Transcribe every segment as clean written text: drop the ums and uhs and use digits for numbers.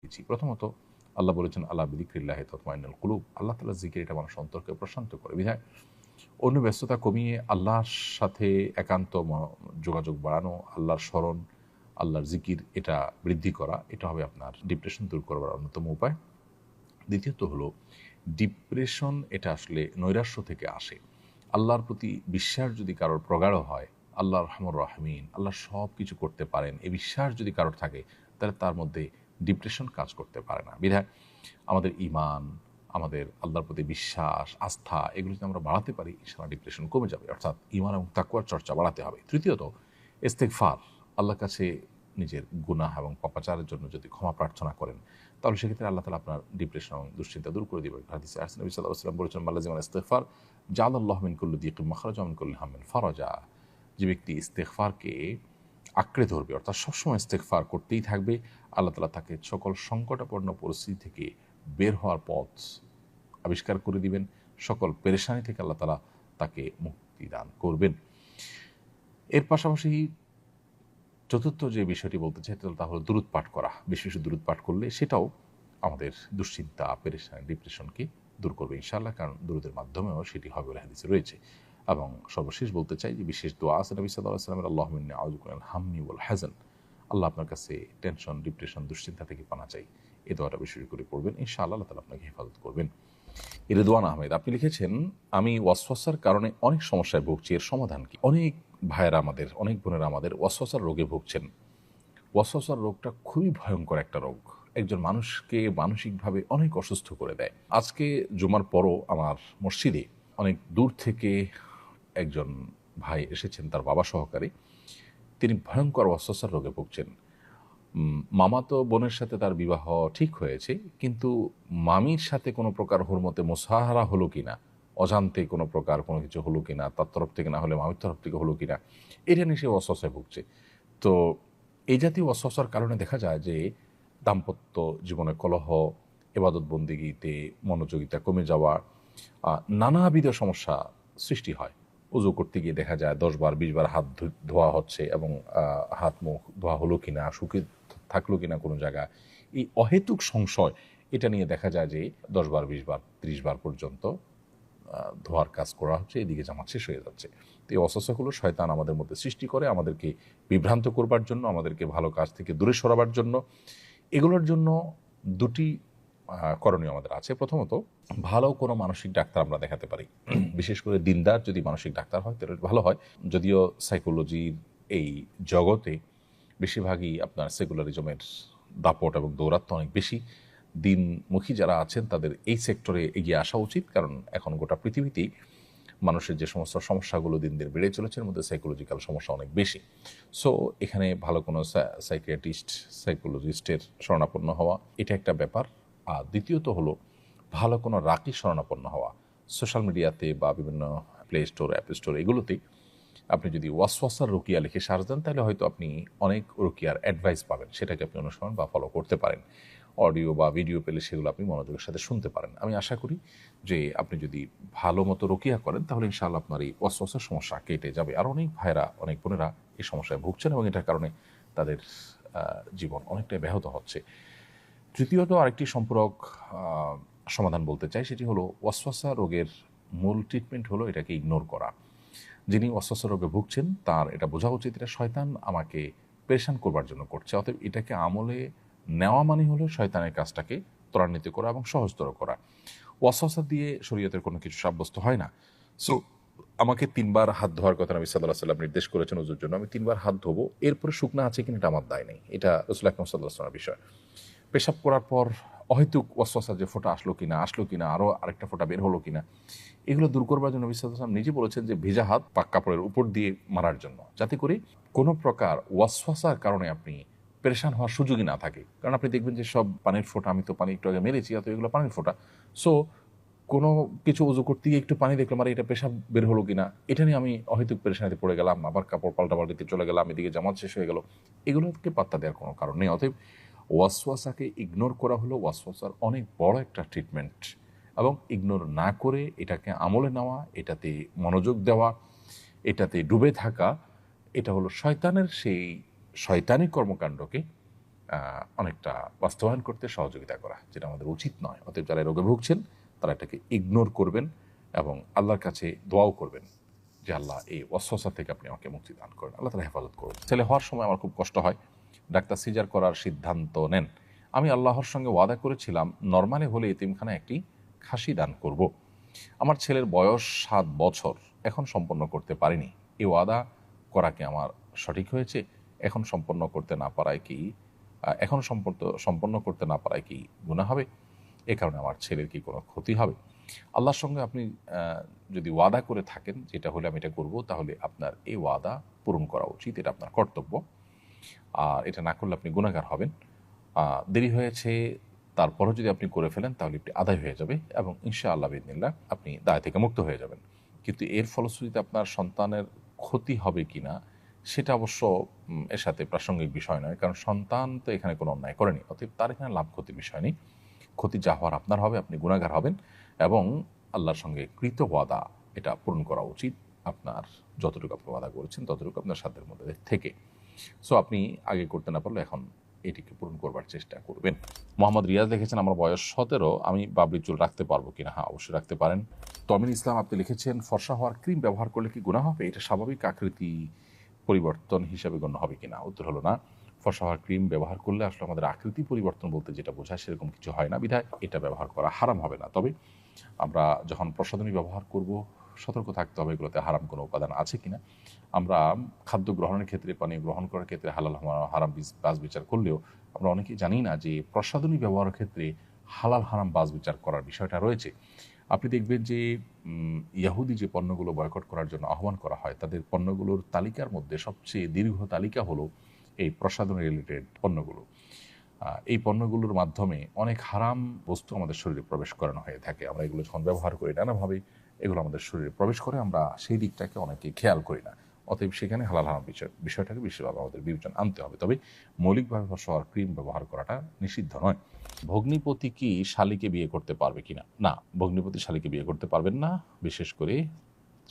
প্রথমত আল্লাহ বলেছেন আল্লাহ বিযিকরিল্লাহি তাতমাইন্নুল কুলুব, আল্লাহ তাআলার জিকির এটা মানুষ অন্তরকে প্রশান্ত করে। বিধায় অন্য ব্যস্ততা কমিয়ে আল্লাহর সাথে একান্ত যোগাযোগ বাড়ানো, আল্লাহর স্মরণ, আল্লাহর জিকির এটা বৃদ্ধি করা, এটা হবে আপনার ডিপ্রেশন দূর করবার অন্যতম উপায়। দ্বিতীয়ত হলো ডিপ্রেশন এটা আসলে নৈরাশ্য থেকে আসে। আল্লাহর প্রতি বিশ্বাস যদি কারোর প্রগাঢ় হয়, আল্লাহ রহমান রাহমিন, আল্লাহ সব কিছু করতে পারেন, এই বিশ্বাস যদি কারোর থাকে, তাহলে তার মধ্যে ডিপ্রেশন কাজ করতে পারে না। বিধায় আমাদের ঈমান, আমাদের আল্লাহর প্রতি বিশ্বাস, আস্থা, এগুলো যদি আমরা বাড়াতে পারি, ইনশাআল্লাহ ডিপ্রেশন কমে যাবে। অর্থাৎ ঈমান এবং তাকওয়ার চর্চা বাড়াতে হবে। তৃতীয়ত ইস্তেগফার, আল্লাহর কাছে নিজের গুনাহ এবং পাপাচারের জন্য যদি ক্ষমা প্রার্থনা করেন, তাহলে সেক্ষেত্রে আল্লাহ তাআলা আপনার ডিপ্রেশন এবং দুশ্চিন্তা দূর করে দিবেন। হাদিসে আসছে নবী সাল্লাল্লাহু আলাইহি ওয়াসাল্লাম বলেছেন, মাল্লাযিমান ইস্তিগফার জাআলাল্লাহু মিন কুল্লি দিকিন মাখরাজা ওয়া মিন কুল্লি হাম্মিন ফারাজা। যে ব্যক্তি ইস্তেগফারকে আঁকড়ে ধরবে, অর্থাৎ সবসময় ইস্তেগফার করতেই থাকবে, আল্লাহ তাআলা তাকে সকল সংকটাপন্ন পরিস্থিতি থেকে বের হওয়ার পথ আবিষ্কার করে দিবেন, সকল পেরেশানি থেকে আল্লাহ তাআলা তাকে মুক্তি দান করবেন। এর পাশাপাশি চতুর্থ যে বিষয়টি বলতে চাই তা হলো দুরূদ পাঠ করা। বেশি বেশি দুরূদ পাঠ করলে সেটাও আমাদের দুশ্চিন্তা, পেরেশানি, ডিপ্রেশনকে দূর করবে ইনশাআল্লাহ, কারণ দুরূদের মাধ্যমেও সেটি হবে বলে হাদিসে রয়েছে। এবং সর্বশেষ বলতে চাই যে বিশেষ দোয়া আছে নবী সাল্লাল্লাহু আলাইহি ওয়াসাল্লামের, আল্লাহুম্মা ইন্নী আউযু বিকা মিনাল হাম্মি ওয়াল হাযান। আল্লাহ আপনার কাছে টেনশন, ডিপ্রেশন, দুশ্চিন্তা থেকে পানা চাই। এই দোয়াটা বেশি করে পড়বেন, ইনশাআল্লাহ আল্লাহ তাআলা আপনাকে হেফাজত করবেন। রিদওয়ান আহমেদ আপনি লিখেছেন, আমি ওয়াসওয়াসার কারণে অনেক সমস্যায় ভুগছি, এর সমাধান কি? অনেক ভাইয়েরা আমাদের, অনেক বোনেরা আমাদের ওয়াসওয়াসার রোগে ভুগছেন। ওয়াসওয়াসার রোগটা খুবই ভয়ঙ্কর একটা রোগ, একজন মানুষকে মানসিকভাবে অনেক অসুস্থ করে দেয়। আজকে জুমার পরও আমার মসজিদে অনেক দূর থেকে একজন ভাই এসেছেন তার বাবা সহকারে। তিনি ভয়ঙ্কর ওয়াসওয়াসার রোগে ভুগছেন। মামাতো বোনের সাথে তার বিবাহ ঠিক হয়েছে, কিন্তু মামির সাথে কোনো প্রকার হুরমতে মোসাহারা হলো কিনা, অজান্তে কোনো প্রকার কোনো কিছু হলো কিনা, তার তরফ থেকে না হলে মামির তরফ থেকে হলো কিনা, এটা নিয়ে সে ওয়াসওয়াসায় ভুগছে। তো এই জাতীয় ওয়াসওয়াসার কারণে দেখা যায় যে দাম্পত্য জীবনে কলহ, ইবাদত বন্দেগীতে মনোযোগিতা কমে যাওয়া, নানাবিধ সমস্যা সৃষ্টি হয়। উজু করতে গিয়ে দেখা যায় 10 বার 20 বার হাত ধোয়া হচ্ছে, এবং হাত মুখ ধোয়া হলো কিনা, শুকিয়ে থাকলো কিনা কোনো জায়গা, এই অহেতুক সংশয়, এটা নিয়ে দেখা যায় যে 10 বার 20 বার 30 বার পর্যন্ত ধোয়ার কাজ করা হচ্ছে, এদিকে জামাত শেষ হয়ে যাচ্ছে। তো এই অস্বস্যগুলো শয়তান আমাদের মধ্যে সৃষ্টি করে, আমাদেরকে বিভ্রান্ত করবার জন্য, আমাদেরকে ভালো কাজ থেকে দূরে সরাবার জন্য। এগুলোর জন্য দুটি করণীয় আমাদের আছে। প্রথমত, ভালো কোনো মানসিক ডাক্তার আমরা দেখাতে পারি, বিশেষ করে দিনদার যদি মানসিক ডাক্তার হয় তাহলে ভালো হয়। যদিও সাইকোলজির এই জগতে বেশিরভাগই আপনার সেকুলারিজমের দাপট এবং দৌরাত্ম অনেক বেশি। দিনমুখী যারা আছেন তাদের এই সেক্টরে এগিয়ে আসা উচিত, কারণ এখন গোটা পৃথিবীতেই মানুষের যে সমস্ত সমস্যাগুলো দিন দিন বেড়ে চলেছে, এর মধ্যে সাইকোলজিক্যাল সমস্যা অনেক বেশি। সো এখানে ভালো কোনো সাইকিয়াট্রিস্ট, সাইকোলজিস্টের শরণাপন্ন হওয়া, এটা একটা ব্যাপার। আর দ্বিতীয়ত হলো ভালো কোনো রাকি শরণাপন্ন হওয়া। সোশ্যাল মিডিয়াতে বা বিভিন্ন প্লে স্টোর, অ্যাপ স্টোর, এগুলোতেই আপনি যদি ওয়াসওয়াসার রুকিয়া লিখে সার্চ দেন, তাহলে হয়তো আপনি অনেক রুকিয়ার অ্যাডভাইস পাবেন, সেটাকে আপনি অনুসরণ বা ফলো করতে পারেন। অডিও বা ভিডিও পেলে সেগুলো আপনি মনোযোগের সাথে শুনতে পারেন। আমি আশা করি যে আপনি যদি ভালো মতো রুকিয়া করেন, তাহলে ইনশাআল্লাহ আপনার এই ওয়াসওয়াসার সমস্যা কেটে যাবে। আর অনেক ভাইরা, অনেক বোনেরা এই সমস্যায় ভুগছেন, এবং এটার কারণে তাদের জীবন অনেকটাই ব্যাহত হচ্ছে। তৃতীয়ত আরেকটি সম্পূরক সমাধান বলতে চাই, সেটি হলো ওয়াসওয়াসা রোগের মূল ট্রিটমেন্ট হলো এটাকে ইগনোর করা। যিনি ওয়াসওয়াসা রোগে ভুগছেন তার এটা বোঝা উচিত, এটা শয়তান আমাকে পেরেশান করবার জন্য করছে। অতএব এটাকে আমলে নেওয়া মানে হলো শয়তানের কাজটাকে ত্বরান্বিত করা এবং সহজতর করা। ওয়াসওয়াসা দিয়ে শরীয়তের কোনো কিছু সাব্যস্ত হয় না। সো আমাকে 3 বার হাত ধোয়ার কথা নবী সাল্লাল্লাহু আলাইহি ওয়াসাল্লাম নির্দেশ করেছেন ওযুর জন্য। আমি 3 বার হাত ধোবো, এরপরে শুকনা আছে কিনা এটা আমার দায় নেই, এটা রাসূল আকরাম সাল্লাল্লাহু আলাইহি ওয়াসাল্লামের বিষয়। পেশাব করার পর অহেতুক ওয়াসওয়াসা যে ফোঁটা আসলো কিনা, আরও আরেকটা ফোঁটা বের হলো কিনা, এগুলো দূর করবার জন্য নবী সাল্লাল্লাহু আলাইহি ওয়াসাল্লাম নিজে বলেছেন যে ভেজা হাত পাক কাপড়ের উপর দিয়ে মারার জন্য, যাতে করে কোনো প্রকার ওয়াসওয়াসার কারণে আপনি পেরেশান হওয়ার সুযোগই না থাকে। কারণ আপনি দেখবেন যে সব পানির ফোঁটা, আমি তো পানি একটু আগে মেরেছি, অত এগুলো পানির ফোঁটা। সো কোনো কিছু উজু করতে গিয়ে একটু পানি দেখলাম, আর এটা পেশাব বের হলো কিনা, এটা নিয়ে আমি অহেতুক পেরেশানিতে পড়ে গেলাম, আবার কাপড় পাল্টাপাল্টিতে চলে গেলাম, এদিকে জামাত শেষ হয়ে গেল। এগুলোকে পাত্তা দেওয়ার কোনো কারণ নেই। অতএব ওয়াসওয়াসাকে ইগনোর করা হলো ওয়াসওয়াসার অনেক বড় একটা ট্রিটমেন্ট, এবং ইগনোর না করে এটাকে আমলে নেওয়া, এটাতে মনোযোগ দেওয়া, এটাতে ডুবে থাকা, এটা হলো শয়তানের সেই শয়তানি কর্মকাণ্ডকে অনেকটা বাস্তবায়ন করতে সহযোগিতা করা, যেটা আমাদের উচিত নয়। অতএব যারা রোগে ভুগছেন তারা এটাকে ইগনোর করবেন এবং আল্লাহর কাছে দোয়াও করবেন যে আল্লাহ এই ওয়াসওয়াসা থেকে আপনি আমাকে মুক্তি দান করেন, আল্লাহ তাআলা হেফাজত করুন। ছেলে হওয়ার সময় আমার খুব কষ্ট হয়, ডাক্তার সিজার করার সিদ্ধান্ত নেন। আমি আল্লাহর সঙ্গে ওয়াদা করেছিলাম নরমালি হলে এতিমখানায় একটি খাসি দান করব। আমার ছেলের বয়স 7 বছর, এখন সম্পন্ন করতে পারিনি। এই ওয়াদা করা কি আমার সঠিক হয়েছে? এখন সম্পন্ন করতে না পারায় কি সম্পন্ন করতে না পারায় কি গুনাহ হবে? এ কারণে আমার ছেলের কি কোনো ক্ষতি হবে? আল্লাহর সঙ্গে আপনি যদি ওয়াদা করে থাকেন যেটা হলে আমি এটা করব, তাহলে আপনার এই ওয়াদা পূরণ করা উচিত, এটা আপনার কর্তব্য। আর এটা না করলে আপনি গুনাহগার হবেন। দেরি হয়েছে তারপরও যদি আপনি করে ফেলেন তাহলে এটি আদায় হয়ে যাবে এবং ইনশাআল্লাহ বিইذনিল্লাহ আপনি দায় থেকে মুক্ত হয়ে যাবেন। কিন্তু এর ফলশ্রুতিতে আপনার সন্তানের ক্ষতি হবে কিনা সেটা অবশ্য এর সাথে প্রাসঙ্গিক বিষয় নয়, কারণ সন্তান তো এখানে কোনো অন্যায় করেনি। অতএব তার এখানে লাভ ক্ষতির বিষয় নেই। ক্ষতি যা হওয়ার আপনার হবে, আপনি গুনাহগার হবেন এবং আল্লাহর সঙ্গে কৃত ওয়াদা এটা পূরণ করা উচিত। আপনার যতটুকু আপনি ওয়াদা করেছেন ততটুকু আপনার সাধ্যের মধ্যে থেকে। সো আপনি আগে করতে না পারলে এখন এটিকে পূরণ করবার চেষ্টা করবেন। মোহাম্মদ রিয়াজ লিখেছেন, আমার বয়স 17, আমি বাবরি চুল রাখতে পারবো কিনা? হ্যাঁ, অবশ্যই রাখতে পারেন। তমিন ইসলাম আপনি লিখেছেন, ফর্সা হওয়ার ক্রিম ব্যবহার করলে কি গুনাহ হবে? এটা স্বাভাবিক আকৃতি পরিবর্তন হিসাবে গণ্য হবে কিনা? উত্তর হলো না। ফর্সা হওয়ার ক্রিম ব্যবহার করলে আসলে আমাদের আকৃতি পরিবর্তন বলতে যেটা বোঝায় সেরকম কিছু হয় না, বিধায় এটা ব্যবহার করা হারাম হবে না। তবে আমরা যখন প্রসাধনী ব্যবহার করব সতর্ক থাকতে হবে এগুলোতে হারাম কোনো উপাদান আছে কিনা। আমরা খাদ্য গ্রহণের ক্ষেত্রে, পানীয় গ্রহণ করার ক্ষেত্রে হালাল হারাম বাছ বিচার করলেও আমরা অনেকেই জানি না যে প্রসাধনী ব্যবহারের ক্ষেত্রে হালাল হারাম বাছ বিচার করার বিষয়টা রয়েছে। আপনি দেখবেন যে ইয়াহুদি যে পণ্যগুলো বয়কট করার জন্য আহ্বান করা হয়, তাদের পণ্যগুলোর তালিকার মধ্যে সবচেয়ে দীর্ঘ তালিকা হলো এই প্রসাধনী রিলেটেড পণ্যগুলো। এই পণ্যগুলোর মাধ্যমে অনেক হারাম বস্তু আমাদের শরীরে প্রবেশ করানো হয়ে থাকে। আমরা এগুলো যখন ব্যবহার করি নানাভাবে এগুলো আমাদের শরীরে প্রবেশ করে, আমরা সেই দিকটাকে অনেকে খেয়াল করি না। অতএব সেখানে হালাল হারাম বিষয়টাকে বিশেষভাবে আমাদের বিবেচনা আনতে হবে। তবে মৌলিকভাবে ফর্সা হওয়ার ক্রিম ব্যবহার করাটা নিষিদ্ধ নয়। ভগ্নিপতি কি শালীকে বিয়ে করতে পারবে কিনা? না, ভগ্নিপতি শালীকে বিয়ে করতে পারবেন না। বিশেষ করে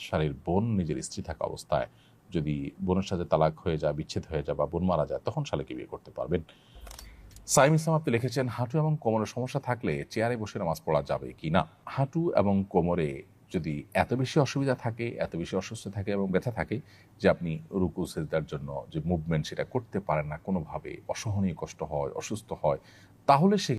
শালীর বোন নিজের স্ত্রী থাকা অবস্থায় যদি বোনের সাথে তালাক হয়ে যায়, বিচ্ছেদ হয়ে যায় বা বোন মারা যায়, তখন শালীকে বিয়ে করতে পারবেন। সাইম ইসলাম আপনি লিখেছেন, হাঁটু এবং কোমরের সমস্যা থাকলে চেয়ারে বসে নামাজ পড়া যাবে কি না? হাঁটু এবং কোমরে যদি এত বেশি অসুবিধা থাকে, এত বেশি অসুস্থ থাকে এবং ব্যথা থাকে যে আপনি রুকু সেজদার জন্য যে মুভমেন্ট সেটা করতে পারেন না, কোনোভাবে অসহনীয় কষ্ট হয়, অসুস্থ হয়, তাহলে সে